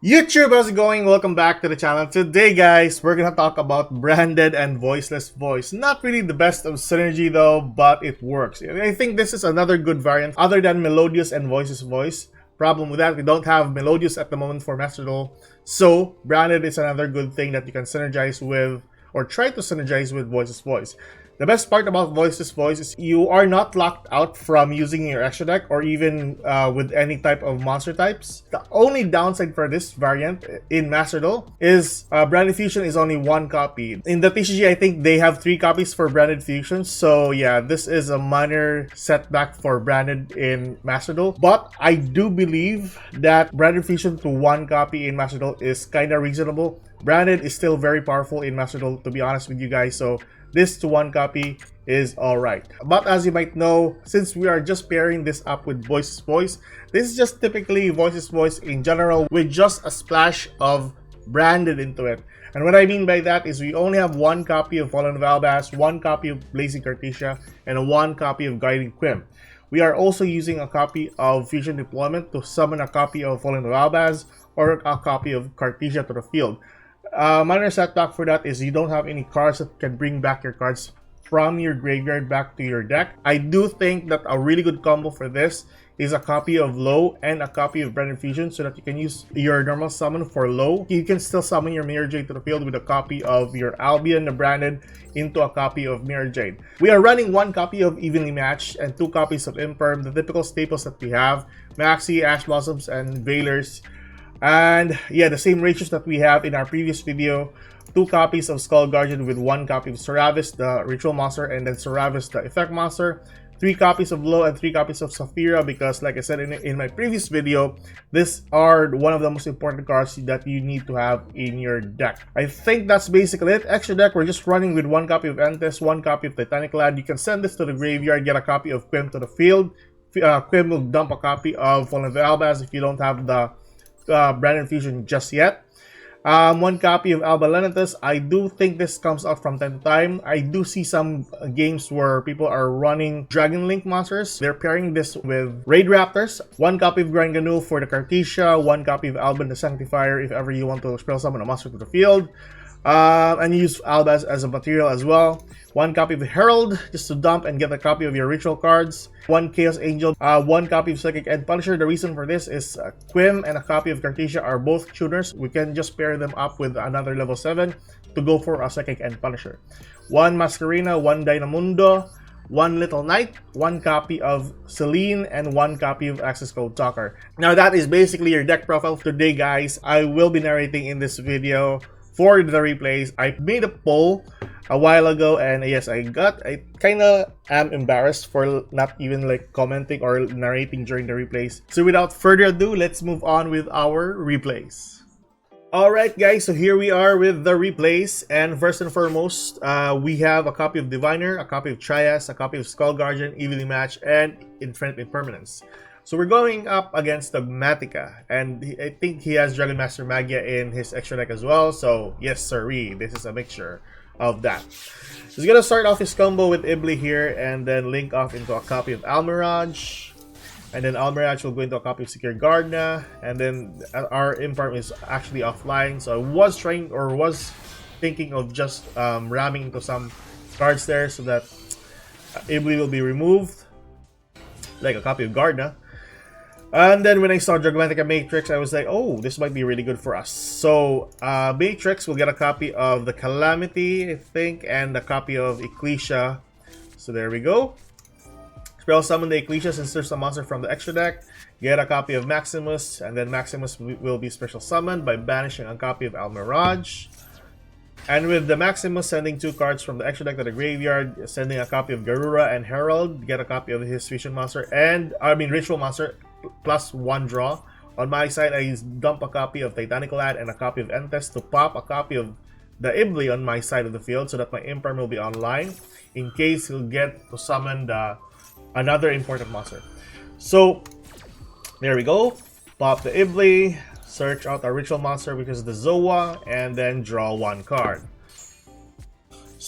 YouTube, how's it going? Welcome back to the channel. Today, guys, we're gonna talk about branded and voiceless voice. Not really the best of synergy though, but it works. I think this is another good variant other than melodious and voiceless voice. Problem with that, we don't have melodious at the moment for Master Duel. So, branded is another good thing that you can synergize with or try to synergize with voiceless voice. The best part about Voiceless Voice is you are not locked out from using your extra deck or even with any type of monster types. The only downside for this variant in Master Duel is Branded Fusion is only one copy. In the TCG, I think they have 3 copies for Branded Fusion. So yeah, this is a minor setback for Branded in Master Duel. But I do believe that Branded Fusion to 1 copy in Master Duel is kind of reasonable. Branded is still very powerful in Master Duel, to be honest with you guys. So this to 1 copy is alright. But as you might know, since we are just pairing this up with Voiceless Voice, this is just typically Voiceless Voice in general with just a splash of branded into it. And what I mean by that is we only have 1 copy of Fallen Valbas, 1 copy of Blazing Cartesia, and 1 copy of Guiding Quim. We are also using a copy of Fusion Deployment to summon a copy of Fallen Valbas or a copy of Cartesia to the field. Minor setback for that is you don't have any cards that can bring back your cards from your graveyard back to your deck. I do think that a really good combo for this is a copy of Low and a copy of Branded Fusion so that you can use your normal summon for Low. You can still summon your Mirror Jade to the field with a copy of your Albion, the Branded, into a copy of Mirror Jade. We are running 1 copy of Evenly Matched and 2 copies of Imperm, the typical staples that we have, Maxi, Ash Blossoms, and Veilers. And yeah, the same ratios that we have in our previous video. 2 copies of Skull Guardian with 1 copy of Saravis, the Ritual Monster, and then Saravis, the Effect Monster. 3 copies of Low and 3 copies of Saphira because, like I said in my previous video, these are one of the most important cards that you need to have in your deck. I think that's basically it. Extra deck, we're just running with 1 copy of Entes, 1 copy of Titanic Lad. You can send this to the graveyard, get a copy of Quim to the field. Quim will dump a copy of Fallen Valbas if you don't have the Branded Fusion just yet. 1 copy of Alba Lenatus. I do think this comes out from time to time. I do see some games where people are running Dragon Link monsters. They're pairing this with Raid Raptors. 1 copy of Grand Ganu for the Cartesia. 1 copy of Alban the Sanctifier if ever you want to spell summon a monster to the field. And use Albas as a material as well. 1 copy of Herald just to dump and get a copy of your ritual cards. 1 Chaos Angel, 1 copy of Psychic End Punisher. The reason for this is Quim and a copy of Cartesia are both tuners. We can just pair them up with another level 7 to go for a Psychic End Punisher. 1 Masquerina, 1 Dynamundo, 1 Little Knight, 1 copy of Celine, and 1 copy of Access Code Talker. Now that is basically your deck profile for today, guys. I will be narrating in this video for the replays. I made a poll a while ago, and yes, I kind of am embarrassed for not even like commenting or narrating during the replays. So without further ado, let's move on with our replays. Alright guys, so here we are with the replays, and first and foremost, we have a copy of Diviner, a copy of Trias, a copy of Skull Guardian, Evenly Matched, and Infinite Impermanence. So we're going up against Dogmatica, and I think he has Dragon Master Magia in his extra deck as well. So yes sirree, this is a mixture of that. He's gonna start off his combo with Ibli here, and then link off into a copy of Almirage, and then Almirage will go into a copy of Secure Gardna, and then our Imperm is actually offline. So I was thinking of just ramming into some cards there so that Ibli will be removed, like a copy of Gardna. And then when I saw Dogmatica Matrix, I was like, oh, this might be really good for us. So Matrix will get a copy of the Calamity, I think, and a copy of Ecclesia. So there we go. Spell summon the Ecclesia since there's a monster from the extra deck. Get a copy of Maximus, and then Maximus will be special summoned by banishing a copy of Almirage. And with the Maximus sending 2 cards from the extra deck to the graveyard, sending a copy of Garura and Herald, get a copy of his Fusion Monster, and Ritual Monster, plus 1 draw. On my side, I dump a copy of Titanic Lad and a copy of Entes to pop a copy of the Ibli on my side of the field so that my Imperm will be online in case he'll get to summon another important monster. So there we go. Pop the Ibli, search out a Ritual Monster because of the Zoa, and then draw 1 card.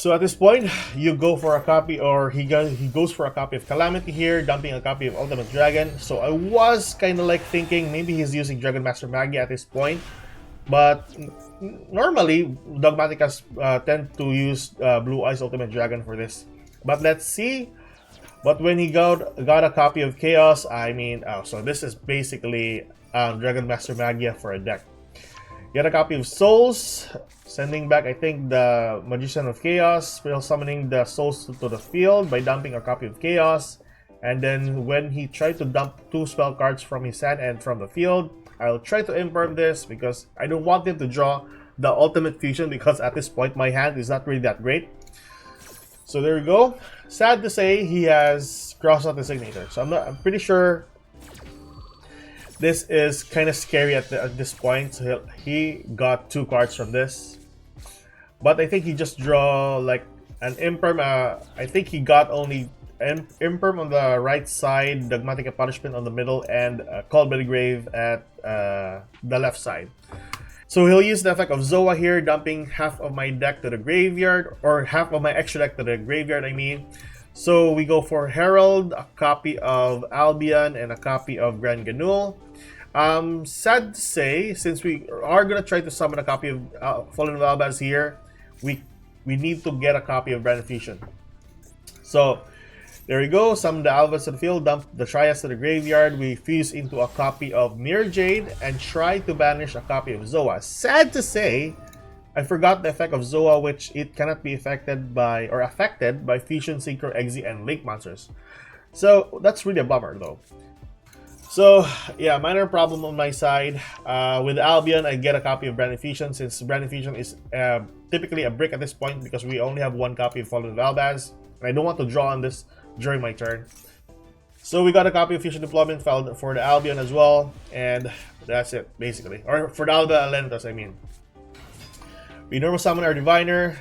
So at this point, you go for a copy, or he goes for a copy of Calamity here, dumping a copy of Ultimate Dragon. So I was kind of like thinking maybe he's using Dragon Master Magia at this point, but normally Dogmaticas tend to use Blue Eyes Ultimate Dragon for this. But let's see. But when he got a copy of Chaos, I mean, so this is basically Dragon Master Magia for a deck. Get a copy of Souls, sending back, I think, the Magician of Chaos, summoning the Souls to the field by dumping a copy of Chaos. And then when he tried to dump 2 spell cards from his hand and from the field, I'll try to imperm this because I don't want him to draw the Ultimate Fusion, because at this point my hand is not really that great. So there we go. Sad to say, he has crossed out the signature. So I'm pretty sure this is kind of scary at this point. So he got 2 cards from this, but I think he just draw like an imperm. I think he got only an imperm on the right side, Dogmatic Punishment on the middle, and Called by the Grave at the left side. So he'll use the effect of Zoa here, dumping half of my deck to the graveyard, or half of my extra deck to the graveyard, I mean. So we go for Herald, a copy of Albion, and a copy of Grand Ganul. Sad to say, since we are gonna try to summon a copy of Fallen Valbaz here, we need to get a copy of Brand Fusion. So there we go, summon the Albaz to the field, dump the Trias to the graveyard, we fuse into a copy of Mirror Jade, and try to banish a copy of Zoa. Sad to say, I forgot the effect of Zoa, which it cannot be affected by Fusion, Synchro, Exi, and Link monsters. So that's really a bummer though. So yeah, minor problem on my side. With Albion, I get a copy of Brand Fusion, since Brand Fusion is typically a brick at this point because we only have 1 copy of Fallen Valbaz, and I don't want to draw on this during my turn. So we got a copy of Fusion Deployment filed for the Albion as well, and that's it basically. Or for the Alba Alentos, I mean. We normal summon our Diviner,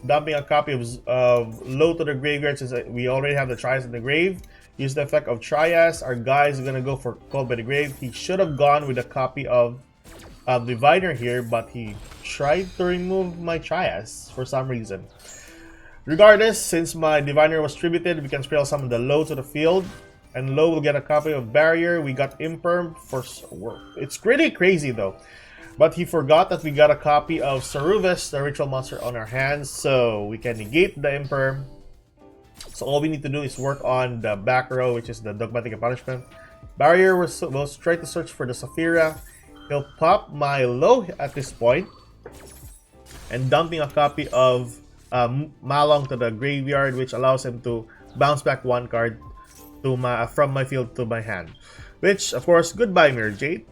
dumping a copy of Low to the graveyard since we already have the Trias in the grave. Use the effect of Trias. Our guy is gonna go for Called by the Grave. He should have gone with a copy of Diviner here, but he tried to remove my Trias for some reason. Regardless, since my Diviner was tributed, we can spell summon the Low to the field, and Low will get a copy of Barrier. We got Imperm for work. It's pretty crazy though, but he forgot that we got a copy of Saruvis, the ritual monster, on our hands, so we can negate the Imperm. So all we need to do is work on the back row, which is the Dogmatic Punishment. Barrier will try to search for the Saphira. He'll pop my Low at this point, and dumping a copy of Malong to the graveyard, which allows him to bounce back 1 card to from my field to my hand. Which, of course, goodbye Mirror Jade.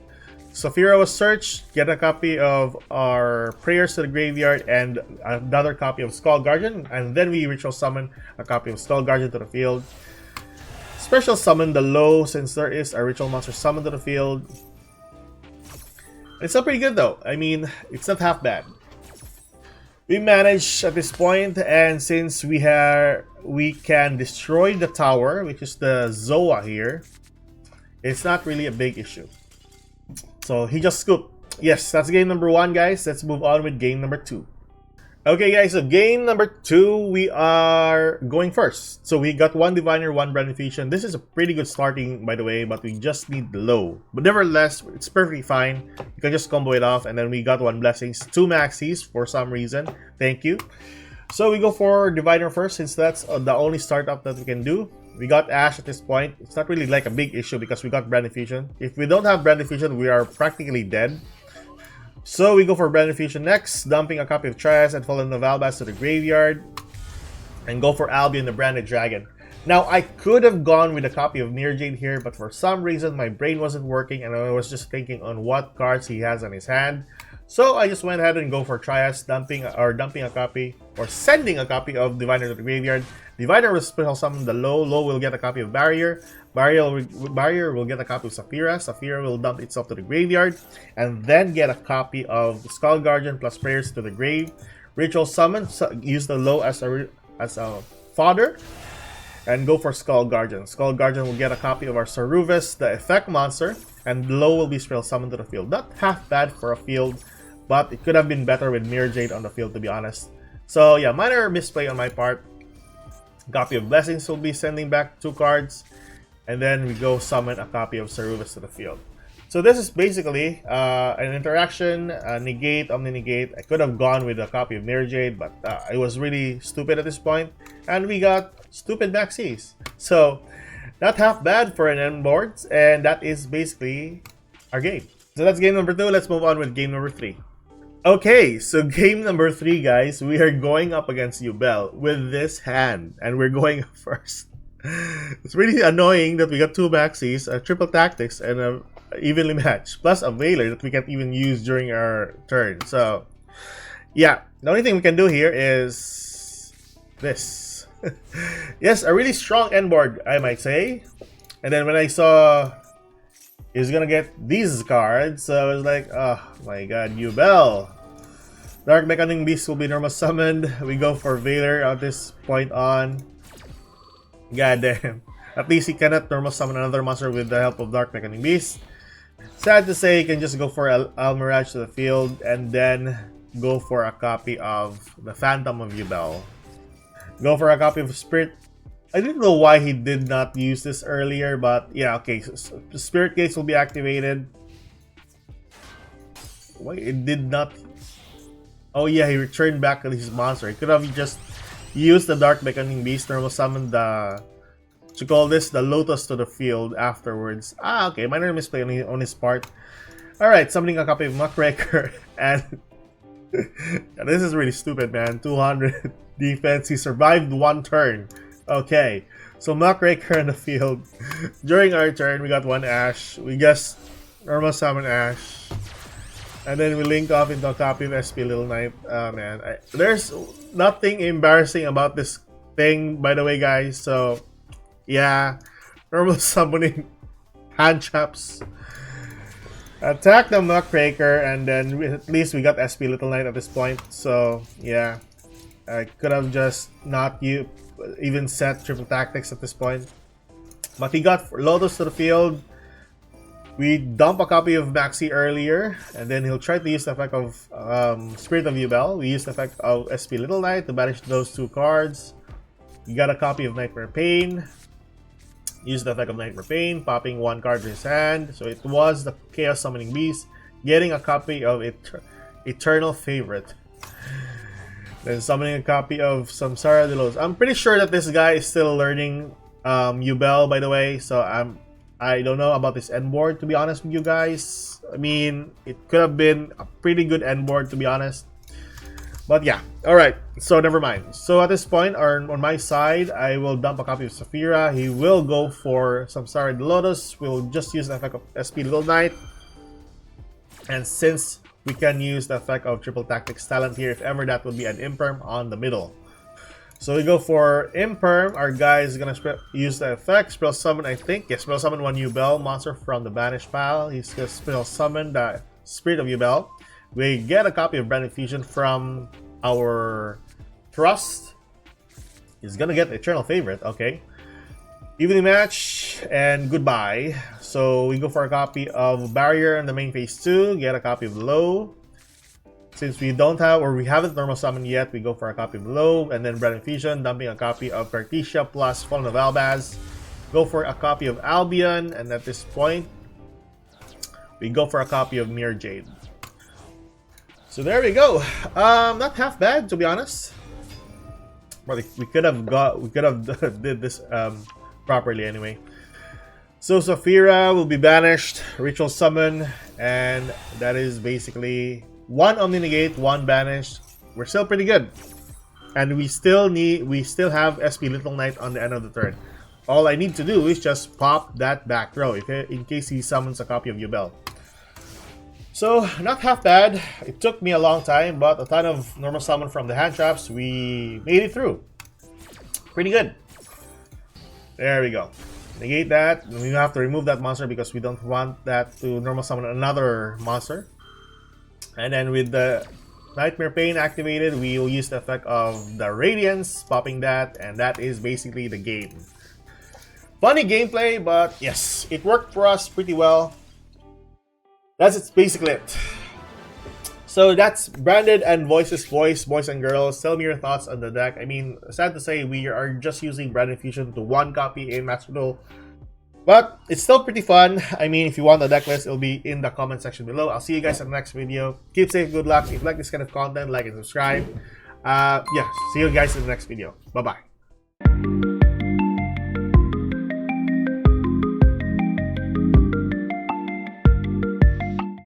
Saphira was searched, get a copy of our Prayers to the graveyard and another copy of Skull Guardian, and then we ritual summon a copy of Skull Guardian to the field. Special summon the Low since there is a ritual monster summoned to the field. It's still pretty good though. I mean, it's not half bad. We managed at this point, and since we can destroy the tower, which is the Zoa here, it's not really a big issue. So he just scooped. Yes, that's game number 1, guys. Let's move on with game number 2. Okay, guys, so game number 2, we are going first. So we got 1 Diviner, 1 Brand Fusion. This is a pretty good starting, by the way, but we just need the Low. But nevertheless, it's perfectly fine. You can just combo it off, and then we got 1 Blessings, 2 Maxis for some reason. Thank you. So we go for Diviner first, since that's the only startup that we can do. We got Ash at this point. It's not really like a big issue because we got Brand Fusion. If we don't have Brand Fusion, we are practically dead. So we go for Brand Fusion next, dumping a copy of Trias and Fallen Valbaz to the graveyard, and go for Albion the Branded Dragon. Now I could have gone with a copy of Mirror Jade here, but for some reason my brain wasn't working and I was just thinking on what cards he has on his hand. So I just went ahead and go for Trias, dumping a copy, or sending a copy of Diviner to the graveyard. Diviner will special summon the Low. Low will get a copy of Barrier. Barrier will get a copy of Saphira. Saphira will dump itself to the graveyard, and then get a copy of Skull Guardian plus Prayers to the grave. Ritual summon, use the Low as a fodder, and go for Skull Guardian. Skull Guardian will get a copy of our Saruvis, the effect monster, and Low will be spell summoned to the field. Not half bad for a field, but it could have been better with Mirror Jade on the field, to be honest. So yeah, minor misplay on my part. Copy of Blessings will be sending back 2 cards. And then we go summon a copy of Saruvas to the field. So this is basically an interaction, negate, omni-negate. I could have gone with a copy of Mirror Jade, but I was really stupid at this point. And we got stupid maxis. So not half bad for an end board. And that is basically our game. So that's game number 2. Let's move on with game number 3. Okay, so game number 3, guys. We are going up against Yubel with this hand. And we're going first. It's really annoying that we got 2 maxis, a triple tactics, and a evenly matched, plus a Veiler that we can't even use during our turn. So, yeah, the only thing we can do here is this. Yes, a really strong end board, I might say. And then when I saw he's gonna get these cards, so I was like, oh my god, Yubel. Dark Beckoning Beast will be normal summoned. We go for Veiler at this point on. God damn. At least he cannot normal summon another monster with the help of Dark Beckoning Beast. Sad to say, he can just go for Almirage to the field and then go for a copy of the Phantom of Yubel. Go for a copy of Spirit. I didn't know why he did not use this earlier, but yeah, okay. So Spirit Gates will be activated. Why it did not? Oh yeah, he returned back to his monster. He could have just used the Dark Beckoning Beast, normal summon the, what you call this, the Lotus to the field afterwards. Ah, okay, minor misplay on his part. Alright, summoning a copy of Muckraker, and this is really stupid, man. 200 defense, he survived 1 turn. Okay, so Muckraker in the field. During our turn, we got 1 Ash. We just normal summon Ash. And then we link off into a copy of SP Little Knight. Man, there's nothing embarrassing about this thing, by the way, guys. So, yeah, normal summoning hand traps. Attack the Muckraker, and then at least we got SP Little Knight at this point. So, yeah, I could have just not even set triple tactics at this point. But he got Lotus to the field. We dump a copy of Maxi earlier, and then he'll try to use the effect of Spirit of Yubel. We use the effect of SP Little Knight to banish those 2 cards. We got a copy of Nightmare Pain. Use the effect of Nightmare Pain, popping 1 card to his hand. So it was the Chaos Summoning Beast, getting a copy of Eternal Favorite. Then summoning a copy of Samsara Delos. I'm pretty sure that this guy is still learning Yubel, by the way, so I don't know about this end board, to be honest with you guys. I mean, it could have been a pretty good end board, to be honest. But yeah, alright, so never mind. So at this point, on my side, I will dump a copy of Saphira. He will go for Samsara the Lotus. We'll just use the effect of SP Little Knight. And since we can use the effect of Triple Tactics Talent here, if ever, that would be an Imperm on the middle. So we go for Imperm. Our guy is gonna use the effect. Spell Summon, I think. Yes, Spell Summon 1 Yubel monster from the Banished pile. He's gonna Spell Summon the Spirit of Yubel. We get a copy of Brand Fusion from our Trust. He's gonna get Eternal Favorite, okay. Evening Match, and goodbye. So we go for a copy of Barrier in the main phase 2. Get a copy of Low. Since we don't have, or we haven't normal summoned yet, we go for a copy of Low, and then Brand Fusion, dumping a copy of Cartesia plus Fallen of Albaz. Go for a copy of Albion, and at this point, we go for a copy of Mirror Jade. So there we go. Not half bad, to be honest. But we could have did this properly anyway. So Saphira will be banished, Ritual Summon, and that is basically 1 Omni-Negate, 1 banished. We're still pretty good. And we still have SP Little Knight on the end of the turn. All I need to do is just pop that back row in case he summons a copy of Yubel. So, not half bad. It took me a long time, but a ton of normal summon from the hand traps. We made it through. Pretty good. There we go. Negate that. We have to remove that monster because we don't want that to normal summon another monster. And then with the Nightmare Pain activated, we will use the effect of the Radiance, popping that, and that is basically the game. Funny gameplay, but yes, it worked for us pretty well. That's basically it. So that's Branded and Voiceless Voice, boys and girls. Tell me your thoughts on the deck. I mean, sad to say, we are just using Branded Fusion to 1 copy in Master Duel. But it's still pretty fun. I mean, if you want the deck list, it'll be in the comment section below. I'll see you guys in the next video. Keep safe, good luck. If you like this kind of content, like and subscribe. Yeah, see you guys in the next video. Bye-bye.